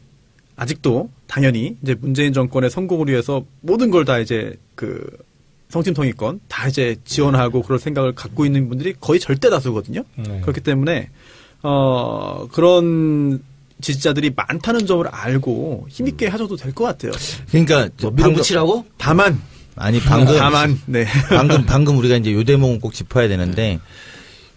S3: 아직도 당연히 이제 문재인 정권의 성공을 위해서 모든 걸 다 이제 그 성심통일권 다 이제 지원하고 그럴 생각을 갖고 있는 분들이 거의 절대 다수거든요. 그렇기 때문에 그런 지지자들이 많다는 점을 알고 힘있게 하셔도 될 것 같아요.
S2: 그러니까
S1: 뭐 밀어붙이라고?
S3: 다만
S2: 방금 우리가 이제 요 대목은 꼭 짚어야 되는데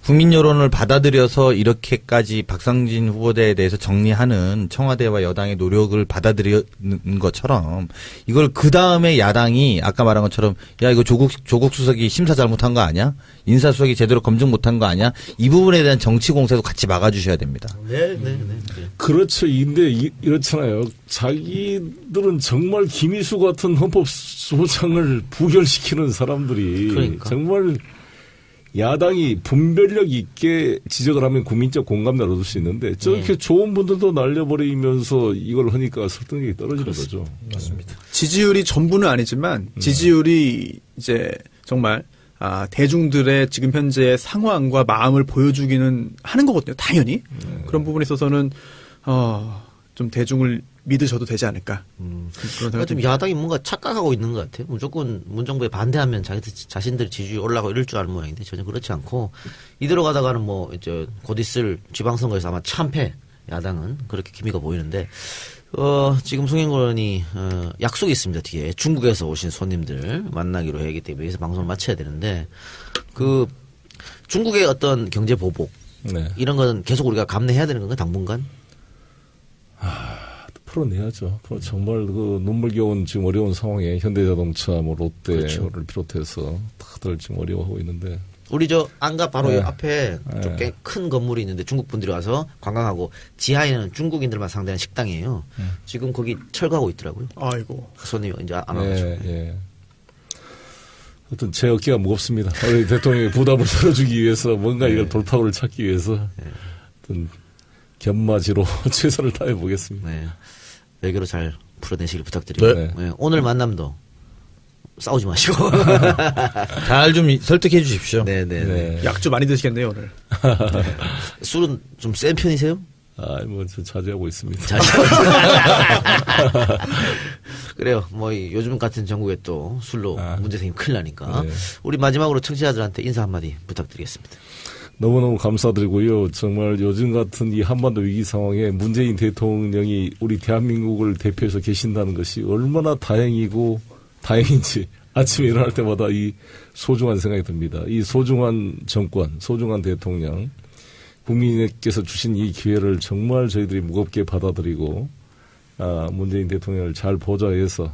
S2: 국민 여론을 받아들여서 이렇게까지 박상진 후보자에 대해서 정리하는 청와대와 여당의 노력을 받아들이는 것처럼 이걸 그 다음에 야당이 아까 말한 것처럼 야 이거 조국 수석이 심사 잘못한 거 아니야? 인사 수석이 제대로 검증 못한 거 아니야? 이 부분에 대한 정치 공세도 같이 막아주셔야 됩니다.
S1: 네.
S4: 그렇죠. 근데 이렇잖아요. 자기들은 정말 김희수 같은 헌법소장을 부결시키는 사람들이
S1: 그러니까.
S4: 정말 야당이 분별력 있게 지적을 하면 국민적 공감을 얻을 수 있는데 저렇게 좋은 분들도 날려버리면서 이걸 하니까 설득력이 떨어지는 거죠.
S2: 맞습니다.
S3: 지지율이 전부는 아니지만 지지율이 이제 정말 대중들의 지금 현재의 상황과 마음을 보여주기는 하는 거거든요. 당연히. 그런 부분에 있어서는 좀 대중을 믿으셔도 되지 않을까.
S1: 그러니까 좀 야당이 뭔가 착각하고 있는 것 같아요. 무조건 문정부에 반대하면 자신들 지지율이 올라가고 이럴 줄 아는 모양인데 전혀 그렇지 않고 이대로 가다가는 뭐 이제 곧 있을 지방선거에서 아마 참패 야당은 그렇게 기미가 보이는데 지금 송영길 의원이 약속이 있습니다. 뒤에 중국에서 오신 손님들 만나기로 하기 때문에 여기서 방송을 마쳐야 되는데 그 중국의 어떤 경제 보복 이런 거는 계속 우리가 감내해야 되는 건가요? 당분간?
S4: 풀어내야죠. 정말 그 눈물겨운 지금 어려운 상황에 현대자동차, 뭐 롯데를 그렇죠. 비롯해서 다들 지금 어려워하고 있는데.
S1: 우리 저 안가 바로 네. 앞에 좀 꽤 큰 건물이 있는데 중국 분들이 와서 관광하고 지하에는 중국인들만 상대하는 식당이에요. 지금 거기 철거하고 있더라고요.
S3: 아이고.
S1: 손님이 이제 안 와가지고.
S4: 예. 어떤 제 어깨가 무겁습니다. 우리 대통령의 부담을 덜어주기 위해서 뭔가 이걸 돌파구를 찾기 위해서 어떤 견마지로 최선을 다해 보겠습니다.
S1: 네. 외교로 잘 풀어내시길 부탁드리고 네. 오늘 만남도 싸우지 마시고
S2: 잘 좀 설득해 주십시오.
S1: 네네.
S3: 약주 많이 드시겠네요 오늘.
S1: 네. 술은 좀 센 편이세요?
S4: 뭐 저 자제하고 있습니다.
S1: 그래요. 뭐 요즘 같은 전국에 또 술로 문제 생기면 큰일 나니까 네. 우리 마지막으로 청취자들한테 인사 한마디 부탁드리겠습니다.
S4: 너무너무 감사드리고요. 정말 요즘 같은 이 한반도 위기 상황에 문재인 대통령이 우리 대한민국을 대표해서 계신다는 것이 얼마나 다행이고 다행인지 아침에 일어날 때마다 이 소중한 생각이 듭니다. 이 소중한 정권, 소중한 대통령, 국민께서 주신 이 기회를 정말 저희들이 무겁게 받아들이고 문재인 대통령을 잘 보좌해서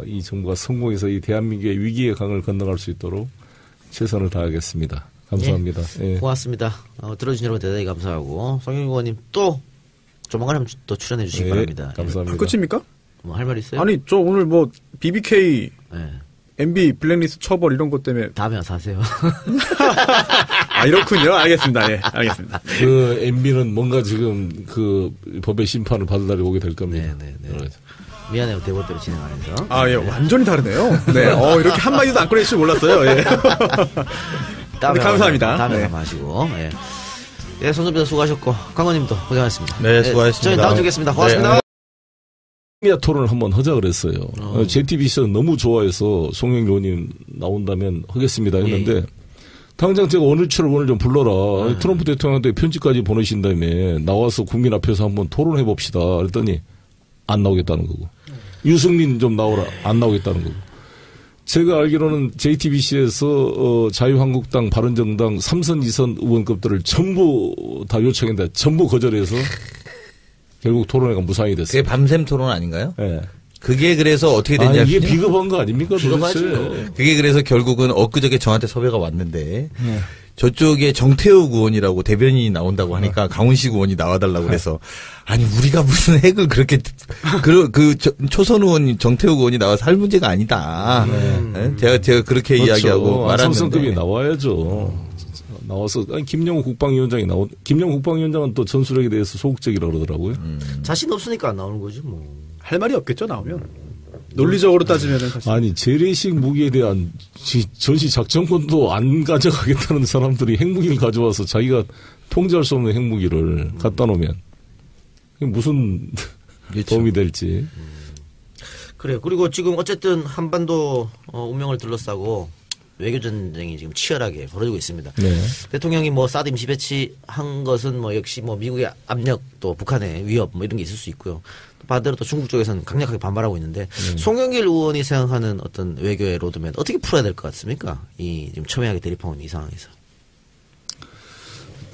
S4: 이 정부가 성공해서 이 대한민국의 위기의 강을 건너갈 수 있도록 최선을 다하겠습니다. 감사합니다.
S1: 예, 고맙습니다. 들어주신 여러분 대단히 감사하고 성영 의원님 또 조만간 한번 또 출연해 주시기 바랍니다.
S4: 감사합니다.
S3: 끝입니까?
S1: 뭐 할 말 있어요?
S3: 아니 저 오늘 뭐 BBK, MB 블랙리스트 처벌 이런 것 때문에
S1: 다음에 와서 하세요.
S3: 이렇군요. 알겠습니다. 예, 알겠습니다.
S4: 그 MB는 뭔가 지금 그 법의 심판을 받을 날이 오게 될 겁니다.
S1: 네. 미안해요. 대본대로 진행하면서.
S3: 예, 완전히 다르네요. 네, 이렇게 한 마디도 안 꺼낼 줄 몰랐어요. 예. 감사합니다.
S1: 다음에 마시고. 예, 손준비도 수고하셨고 강원님도 고생하셨습니다.
S2: 네, 수고하셨습니다.
S1: 저희 다음 주에 뵙겠습니다. 고맙습니다.
S4: 미디어 토론을 한번 하자 그랬어요. JTBC가 너무 좋아해서 송영 의원님 나온다면 하겠습니다 했는데 당장 제가 오늘 좀 불러라. 트럼프 대통령한테 편지까지 보내신 다음에 나와서 국민 앞에서 한번 토론해 봅시다. 그랬더니 안 나오겠다는 거고. 유승민 좀 나오라. 안 나오겠다는 거고. 제가 알기로는 JTBC에서 자유한국당, 바른정당 3선, 2선 의원급들을 전부 다 요청했는데 전부 거절해서 결국 토론회가 무산이 됐어요.
S2: 그게 밤샘 토론 아닌가요?
S4: 네.
S2: 그게 그래서 어떻게 됐냐면
S4: 이게 비겁한 거 아닙니까? 도대체.
S2: 그게 그래서 결국은 엊그저께 저한테 섭외가 왔는데 저쪽에 정태욱 의원이라고 대변인이 나온다고 하니까 강훈식 의원이 나와달라고 그래서 아니 우리가 무슨 핵을 그렇게 초선 의원 정태욱 의원이 나와서 할 문제가 아니다. 제가 그렇게
S4: 그렇죠.
S2: 이야기하고 말았는데.
S4: 삼성급이 나와야죠. 나와서 김영우 국방위원장이 김영우 국방위원장은 또 전술핵에 대해서 소극적이라고 그러더라고요.
S1: 자신 없으니까 안 나오는 거지 뭐.
S3: 할 말이 없겠죠 나오면. 논리적으로 따지면은 사실.
S4: 아니 재래식 무기에 대한 전시 작전권도 안 가져가겠다는 사람들이 핵무기를 가져와서 자기가 통제할 수 없는 핵무기를 갖다 놓으면 무슨 도움이 될지.
S1: 그래요. 그리고 지금 어쨌든 한반도 운명을 둘러싸고 외교 전쟁이 지금 치열하게 벌어지고 있습니다.
S4: 네.
S1: 대통령이 뭐 사드 임시 배치한 것은 뭐 역시 뭐 미국의 압력 또 북한의 위협 뭐 이런 게 있을 수 있고요. 반대로 또 중국 쪽에서는 강력하게 반발하고 있는데 송영길 의원이 생각하는 어떤 외교의 로드맵 어떻게 풀어야 될 것 같습니까? 이 지금 첨예하게 대립하고 있는 이 상황에서.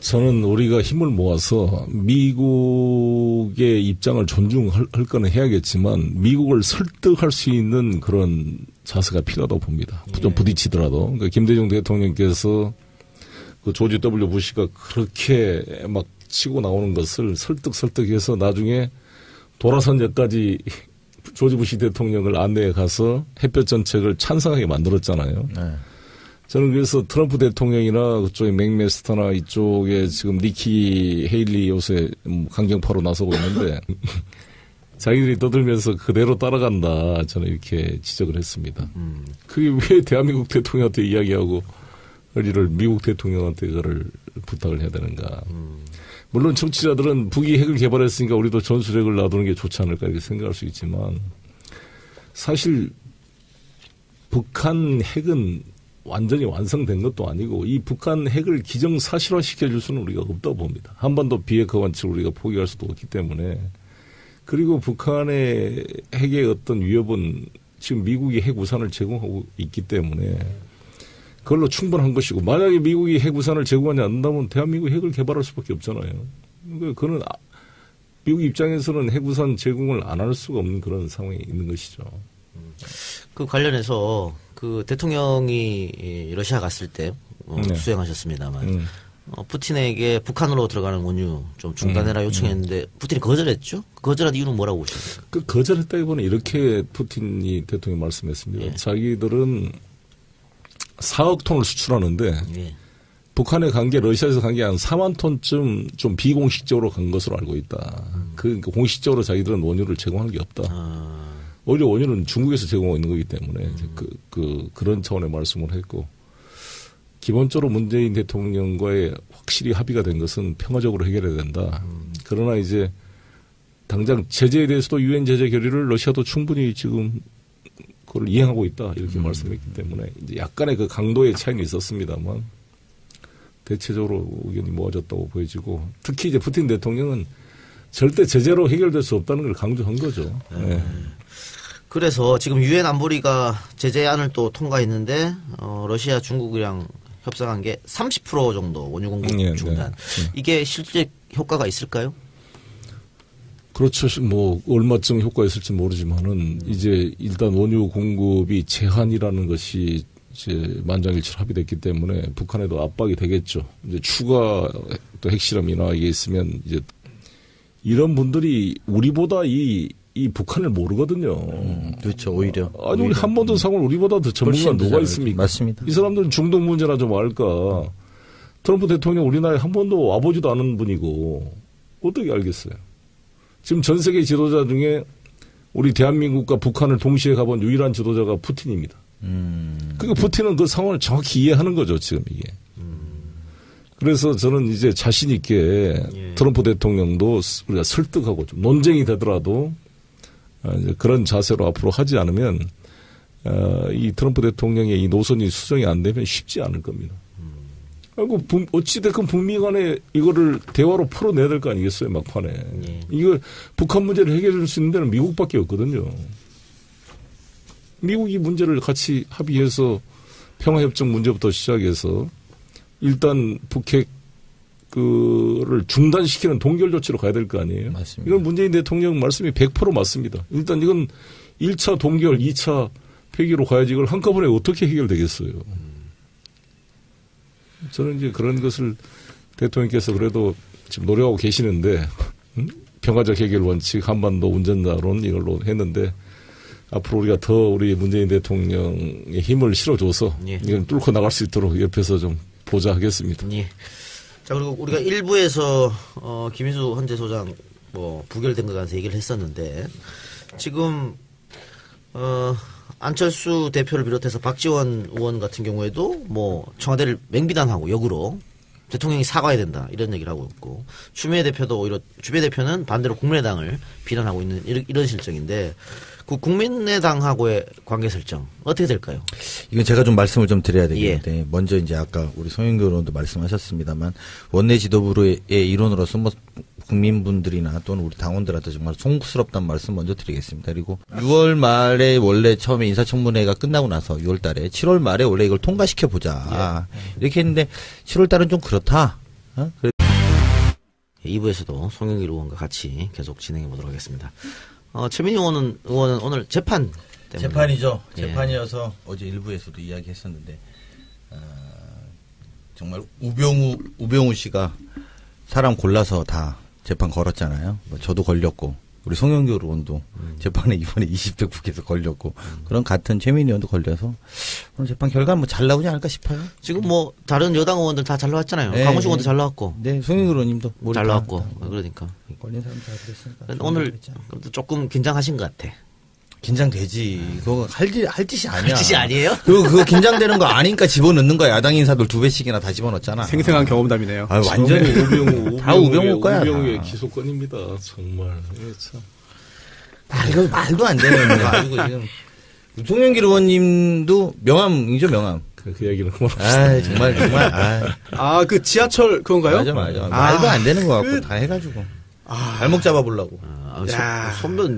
S4: 저는 우리가 힘을 모아서 미국의 입장을 존중할 거는 해야겠지만 미국을 설득할 수 있는 그런 자세가 필요하다고 봅니다. 좀 부딪히더라도. 그러니까 김대중 대통령께서 그 조지 W 부시가 그렇게 막 치고 나오는 것을 설득해서 나중에 돌아선제까지 조지 부시 대통령을 안내해 가서 햇볕 정책을 찬성하게 만들었잖아요. 네. 저는 그래서 트럼프 대통령이나 그쪽에 맥메스터나 이쪽에 지금 니키 헤일리 요새 강경파로 나서고 있는데 자기들이 떠들면서 그대로 따라간다. 저는 이렇게 지적을 했습니다. 그게 왜 대한민국 대통령한테 이야기하고 우리를 미국 대통령한테 그거를 부탁을 해야 되는가. 물론 정치자들은 북이 핵을 개발했으니까 우리도 전술핵을 놔두는 게 좋지 않을까 이렇게 생각할 수 있지만 사실 북한 핵은 완전히 완성된 것도 아니고 이 북한 핵을 기정사실화시켜줄 수는 우리가 없다고 봅니다. 한반도 비핵화 원칙을 우리가 포기할 수도 없기 때문에 그리고 북한의 핵의 어떤 위협은 지금 미국이 핵 우산을 제공하고 있기 때문에 그걸로 충분한 것이고 만약에 미국이 핵 우산을 제공하지 않는다면 대한민국이 핵을 개발할 수밖에 없잖아요. 그거는 미국 입장에서는 핵우산 제공을 안 할 수가 없는 그런 상황이 있는 것이죠.
S1: 그 관련해서 그 대통령이 러시아 갔을 때 수행하셨습니다만 푸틴에게 북한으로 들어가는 원유 좀 중단해라 요청했는데 푸틴이 거절했죠. 거절한 이유는 뭐라고 보십니까?
S4: 그 거절했다기보다는 이렇게 푸틴이 대통령이 말씀했습니다.
S1: 예.
S4: 자기들은 4억 톤을 수출하는데
S1: 예.
S4: 북한에 간 게 러시아에서 간 게 한 4만 톤쯤 좀 비공식적으로 간 것으로 알고 있다. 그 공식적으로 자기들은 원유를 제공하는 게 없다. 오히려 원유는 중국에서 제공하고 있는 거기 때문에 그런 차원의 말씀을 했고, 기본적으로 문재인 대통령과의 확실히 합의가 된 것은 평화적으로 해결해야 된다. 그러나 이제 당장 제재에 대해서도 유엔 제재 결의를 러시아도 충분히 지금 그걸 이행하고 있다 이렇게 말씀했기 때문에 이제 약간의 그 강도의 차이는 있었습니다만 대체적으로 의견이 모아졌다고 보여지고, 특히 이제 푸틴 대통령은 절대 제재로 해결될 수 없다는 걸 강조한 거죠. 네.
S1: 그래서 지금 유엔 안보리가 제재안을 또 통과했는데 러시아 중국이랑 협상한 게 30% 정도 원유 공급 중단. 이게 실제 효과가 있을까요?
S4: 그렇죠. 뭐 얼마쯤 효과가 있을지 모르지만은 이제 일단 원유 공급이 제한이라는 것이 이제 만장일치로 합의됐기 때문에 북한에도 압박이 되겠죠. 이제 추가 또 핵실험이나 이게 있으면 이제 이런 분들이 우리보다 이 북한을 모르거든요.
S2: 그렇죠. 오히려.
S4: 아니, 우리 한 번도 상을 우리보다 더 전문가가 누가 있습니까?
S2: 맞습니다.
S4: 이 사람들은 중동 문제나 좀 알까. 트럼프 대통령 우리나라에 한 번도 와보지도 않은 분이고 어떻게 알겠어요. 지금 전 세계 지도자 중에 우리 대한민국과 북한을 동시에 가본 유일한 지도자가 푸틴입니다. 그러니까 푸틴은 그 상황을 정확히 이해하는 거죠, 지금 이게. 그래서 저는 이제 자신 있게 트럼프 대통령도 우리가 설득하고 좀 논쟁이 되더라도 이제 그런 자세로 앞으로 하지 않으면 이 트럼프 대통령의 이 노선이 수정이 안 되면 쉽지 않을 겁니다. 그리고 어찌됐건 북미 간에 이거를 대화로 풀어내야 될 거 아니겠어요, 막판에. 이거 북한 문제를 해결할 수 있는 데는 미국밖에 없거든요. 미국이 문제를 같이 합의해서 평화협정 문제부터 시작해서 일단 북핵 그를 중단시키는 동결 조치로 가야 될 거 아니에요.
S2: 맞습니다.
S4: 이건 문재인 대통령 말씀이 100% 맞습니다. 일단 이건 1차 동결, 2차 폐기로 가야지 이걸 한꺼번에 어떻게 해결되겠어요. 저는 이제 그런 것을 대통령께서 그래도 지금 노력하고 계시는데 평화적 해결 원칙, 한반도 운전자론 이걸로 했는데 앞으로 우리가 더 우리 문재인 대통령의 힘을 실어줘서 이걸 뚫고 나갈 수 있도록 옆에서 좀 보자 하겠습니다.
S1: 예. 자, 그리고 우리가 1부에서 김인수 헌재 소장 뭐 부결된 것 같아서 얘기를 했었는데 지금 안철수 대표를 비롯해서 박지원 의원 같은 경우에도 뭐 청와대를 맹비난하고 역으로 대통령이 사과해야 된다 이런 얘기를 하고 있고, 추미애 대표도 오히려 추미애 대표는 반대로 국민의당을 비난하고 있는 이런 실정인데, 그 국민의당하고의 관계 설정 어떻게 될까요?
S2: 이건 제가 좀 말씀을 좀 드려야 되겠는데, 먼저 이제 아까 우리 송영교 의원도 말씀하셨습니다만 원내 지도부의 일원으로서 뭐 국민분들이나 또는 우리 당원들한테 정말 송구스럽다는 말씀 먼저 드리겠습니다. 그리고 6월 말에 원래 처음에 인사청문회가 끝나고 나서 6월 달에 7월 말에 원래 이걸 통과시켜 보자 이렇게 했는데 7월 달은 좀 그렇다.
S1: 2부에서도 송영길 의원과 같이 계속 진행해 보도록 하겠습니다. 최민희 의원은 오늘 재판 때문에.
S2: 재판이죠. 재판이어서 어제 일부에서도 이야기했었는데 정말 우병우 씨가 사람 골라서 다 재판 걸었잖아요. 뭐 저도 걸렸고 우리 송영교 의원도 재판에 이번에 20대 국회에서 걸렸고 그런 같은 최민희 의원도 걸려서 오늘 재판 결과는 뭐 잘 나오지 않을까 싶어요.
S1: 지금 뭐 다른 여당 의원들 다 잘 나왔잖아요.
S2: 네,
S1: 강훈식 의원도 잘 나왔고.
S2: 네, 송영교 의원님도
S1: 잘 나왔고. 그러니까.
S2: 걸린 사람 잘 됐으니까.
S1: 오늘 조금 긴장하신 것 같아.
S2: 긴장되지. 그거 할 짓이 아니야.
S1: 할 짓이 아니에요?
S2: 그거 긴장되는 거 아니니까 집어넣는 거야. 야당 인사들 2배씩이나 다 집어넣었잖아.
S3: 생생한 경험담이네요.
S2: 아, 완전히 다 우병우 거야.
S4: 우병우의 기소권입니다. 정말. 참.
S2: 말도 안 되는 거 가지고 지금. 송영길 의원님도 명함이죠, 명함.
S4: 그 이야기는 그만.
S2: 아, 정말.
S3: 그 지하철 그건가요?
S2: 맞아. 말도 안 되는 거 같고 다 해가지고. 발목 잡아보려고.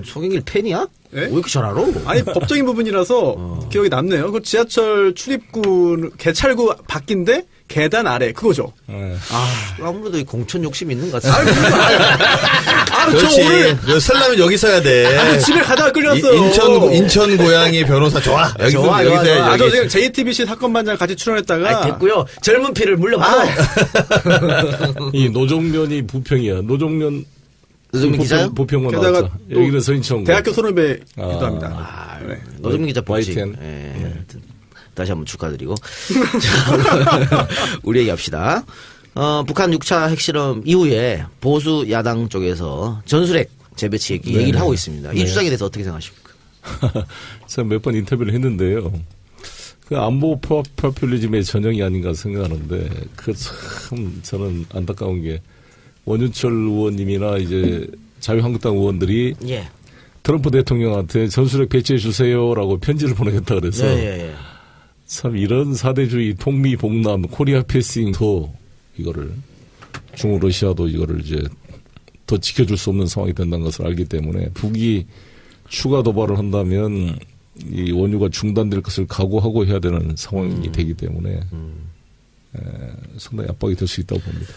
S1: 송영길 팬이야?
S3: 예?
S1: 왜 이렇게 잘 알아?
S3: 아니 법적인 부분이라서 기억이 남네요. 그 지하철 출입구 개찰구 바뀐데 계단 아래 그거죠.
S4: 네.
S1: 아무래도 이 공천 욕심이 있는 것 같아요.
S2: 그렇지. 오늘 설라면 여기 서야 돼.
S3: 집에 가다가 끌렸어요.
S2: 인천 고양이 변호사 좋아.
S1: 좋아.
S3: 저 지금 JTBC 사건반장 같이 출연했다가
S1: 됐고요. 젊은 피를 물려받아.
S4: 이 노종면이 부평이야. 노종면
S1: 기자요?
S4: 부평만
S3: 게다가
S4: 나왔죠. 여기는 서인청.
S3: 대학교 선후배기도 합니다.
S1: 네. 노종민 기자 복직. 다시 한번 축하드리고. 자, 우리 얘기합시다. 북한 6차 핵실험 이후에 보수 야당 쪽에서 전술핵 재배치 얘기를 하고 있습니다. 이 주장에 대해서 어떻게 생각하십니까?
S4: 제가 몇 번 인터뷰를 했는데요. 그 안보 포퓰리즘의 전형이 아닌가 생각하는데 그 참 저는 안타까운 게 원윤철 의원님이나 이제 자유한국당 의원들이 트럼프 대통령한테 전술핵 배치해 주세요라고 편지를 보내겠다 그래서 참 이런 사대주의 통미봉남 코리아 패싱도 이거를 중국 러시아도 이거를 이제 더 지켜줄 수 없는 상황이 된다는 것을 알기 때문에 북이 추가 도발을 한다면 이 원유가 중단될 것을 각오하고 해야 되는 상황이 되기 때문에 상당히 압박이 될 수 있다고 봅니다.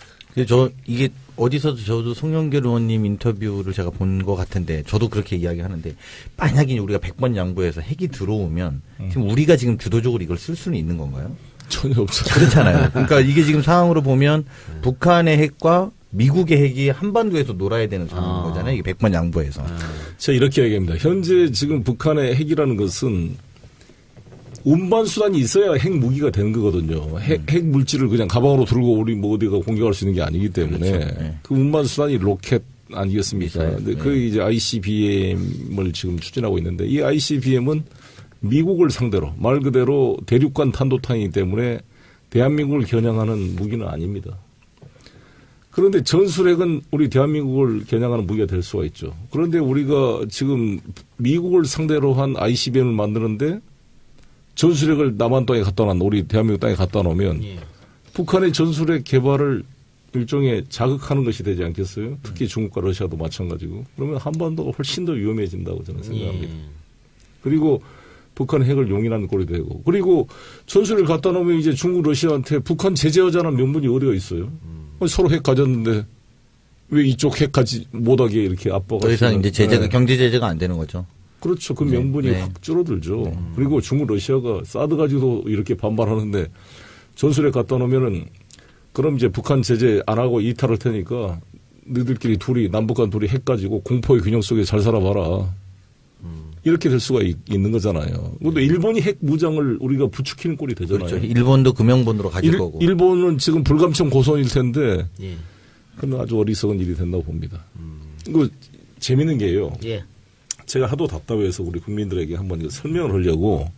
S2: 이게 어디서도 저도 송영길 의원님 인터뷰를 제가 본 것 같은데 저도 그렇게 이야기하는데 만약에 우리가 100번 양보해서 핵이 들어오면 지금 우리가 지금 주도적으로 이걸 쓸 수는 있는 건가요?
S4: 전혀 없어요.
S2: 그렇잖아요. 그러니까 이게 지금 상황으로 보면 북한의 핵과 미국의 핵이 한반도에서 놀아야 되는 상황인 거잖아요. 이게 100번 양보해서.
S4: 제가 이렇게 얘기합니다. 현재 지금 북한의 핵이라는 것은 운반 수단이 있어야 핵 무기가 되는 거거든요. 핵 물질을 그냥 가방으로 들고 우리 뭐 어디가 공격할 수 있는 게 아니기 때문에 그렇죠. 그 운반 수단이 로켓 아니겠습니까? 근데 그 이제 ICBM을 지금 추진하고 있는데 이 ICBM은 미국을 상대로 말 그대로 대륙간 탄도탄이기 때문에 대한민국을 겨냥하는 무기는 아닙니다. 그런데 전술핵은 우리 대한민국을 겨냥하는 무기가 될 수가 있죠. 그런데 우리가 지금 미국을 상대로 한 ICBM을 만드는데 전술핵을 남한 땅에 갖다 놓은 우리 대한민국 땅에 갖다 놓으면 북한의 전술핵 개발을 일종의 자극하는 것이 되지 않겠어요? 특히 중국과 러시아도 마찬가지고. 그러면 한반도가 훨씬 더 위험해진다고 저는 생각합니다. 그리고 북한 핵을 용인하는 꼴이 되고. 그리고 전술핵을 갖다 놓으면 이제 중국 러시아한테 북한 제재하자는 명분이 어디가 있어요? 서로 핵 가졌는데 왜 이쪽 핵 가지 못하게 이렇게 압박을
S2: 더 이상 이제 제재가 경제 제재가 안 되는 거죠.
S4: 그렇죠. 그 명분이 확 줄어들죠. 그리고 중국 러시아가 사드 가지고도 이렇게 반발하는데 전술핵 갖다 놓으면은 그럼 이제 북한 제재 안 하고 이탈할 테니까 너희들끼리 둘이 남북한 둘이 핵 가지고 공포의 균형 속에 잘 살아봐라. 이렇게 될 수가 있는 거잖아요. 근데 일본이 핵 무장을 우리가 부추기는 꼴이 되잖아요.
S2: 그렇죠. 일본도 금형본으로 가질 거고.
S4: 일본은 지금 불감청 고소일 텐데 그건 아주 어리석은 일이 된다고 봅니다. 이거 재밌는 게요. 제가 하도 답답해서 우리 국민들에게 한번 설명을 하려고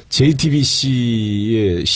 S4: JTBC의